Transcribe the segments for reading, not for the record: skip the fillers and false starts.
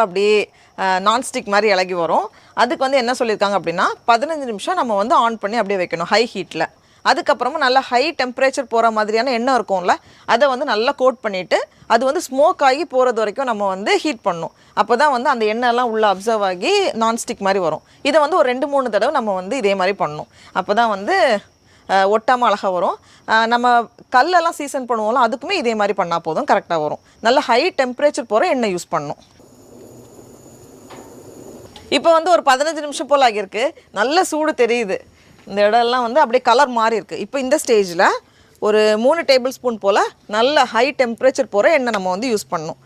அப்படியே நான்ஸ்டிக் மாதிரி இலகி வரும். அதுக்கு வந்து என்ன சொல்லியிருக்காங்க அப்படின்னா 15 நிமிஷம் நம்ம வந்து ஆன் பண்ணி அப்படியே வைக்கணும் ஹை ஹீட்டில். அதுக்கப்புறமா நல்லா ஹை டெம்பரேச்சர் போகிற மாதிரியான எண்ணெய் இருக்கும்ல, அதை வந்து நல்லா கோட் பண்ணிவிட்டு அது வந்து ஸ்மோக் ஆகி போகிறது வரைக்கும் நம்ம வந்து ஹீட் பண்ணணும். அப்போ தான் வந்து அந்த எண்ணெய்லாம் உள்ளே அப்சர்வ் ஆகி நான்ஸ்டிக் மாதிரி வரும். இதை வந்து ஒரு 2-3 தடவை நம்ம வந்து இதே மாதிரி பண்ணணும். அப்போ தான் வந்து ஒட்டாமல் அழகாக வரும். நம்ம கல்லெல்லாம் சீசன் பண்ணுவோம்ல, அதுக்குமே இதே மாதிரி பண்ணால் போதும், கரெக்டாக வரும். நல்ல ஹை டெம்பரேச்சர் போகிற எண்ணெய் யூஸ் பண்ணணும். இப்போ வந்து ஒரு 15 நிமிஷம் போல் ஆகியிருக்கு. நல்ல சூடு தெரியுது. இந்த இடம்லாம் வந்து அப்படியே கலர் மாறி இருக்குது. இப்போ இந்த ஸ்டேஜில் ஒரு 3 டேபிள் ஸ்பூன் போல் நல்ல ஹை டெம்பரேச்சர் போகிற எண்ணெய் நம்ம வந்து யூஸ் பண்ணணும்.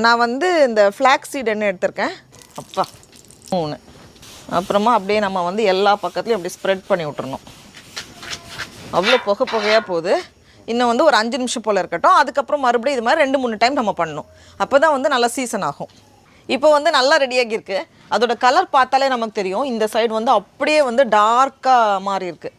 நான் வந்து இந்த ஃப்ளாக்ஸ் சீட் எண்ணெய் எடுத்திருக்கேன். அப்பா 3. அப்புறமா அப்படியே நம்ம வந்து எல்லா பக்கத்துலையும் அப்படியே ஸ்ப்ரெட் பண்ணி விட்டுறணும். அவ்வளோ புகையாக போகுது. இன்னும் வந்து ஒரு 5 நிமிஷம் போல் இருக்கட்டும். அதுக்கப்புறம் மறுபடியும் இது மாதிரி 2-3 டைம் நம்ம பண்ணணும். அப்போ தான் வந்து நல்லா சீசன் ஆகும். இப்போ வந்து நல்லா ரெடியாகிருக்கு. அதோட கலர் பார்த்தாலே நமக்கு தெரியும். இந்த சைடு வந்து அப்படியே வந்து டார்க்காக மாறி இருக்குது.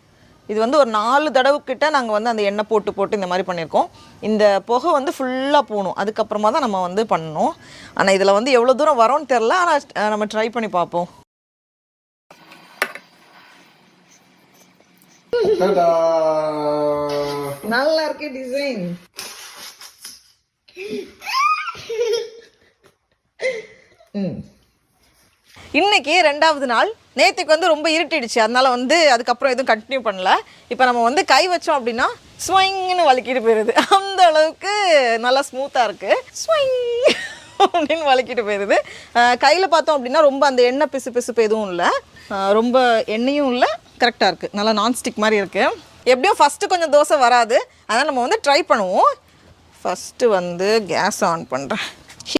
இது வந்து ஒரு 4 தடவைக்கிட்ட நாங்கள் வந்து அந்த எண்ணெய் போட்டு இந்த மாதிரி பண்ணியிருக்கோம். இந்த புகை வந்து ஃபுல்லாக போகணும். அதுக்கப்புறமா தான் நம்ம வந்து பண்ணணும். ஆனால் இதில் வந்து எவ்வளோ தூரம் வரோன்னு தெரில. ஆனால் நம்ம ட்ரை பண்ணி பார்ப்போம். நல்லா இருக்கு டிசைன். இன்னைக்கு 2வது நாள். நேற்றுக்கு வந்து ரொம்ப இருட்டிடுச்சு, அதனால வந்து அதுக்கப்புறம் எதுவும் கண்டினியூ பண்ணல. இப்போ நம்ம வந்து கை வச்சோம் அப்படின்னா ஸ்வைங்னு வலிக்கிட்டு போயிடுது. அந்த அளவுக்கு நல்லா ஸ்மூத்தாக இருக்குது. ஸ்வைங் அப்படின்னு வலிக்கிட்டு போயிடுது. கையில் பார்த்தோம் அப்படின்னா ரொம்ப அந்த எண்ணெய் பிசு எதுவும் இல்லை, ரொம்ப எண்ணெயும் இல்லை, கரெக்டாக இருக்குது. நல்லா நான்ஸ்டிக் மாதிரி இருக்குது. எப்படியும் ஃபஸ்ட்டு கொஞ்சம் தோசை வராது, அதனால் நம்ம வந்து ட்ரை பண்ணுவோம். ஃபஸ்ட்டு வந்து கேஸ் ஆன் பண்ணுறேன்.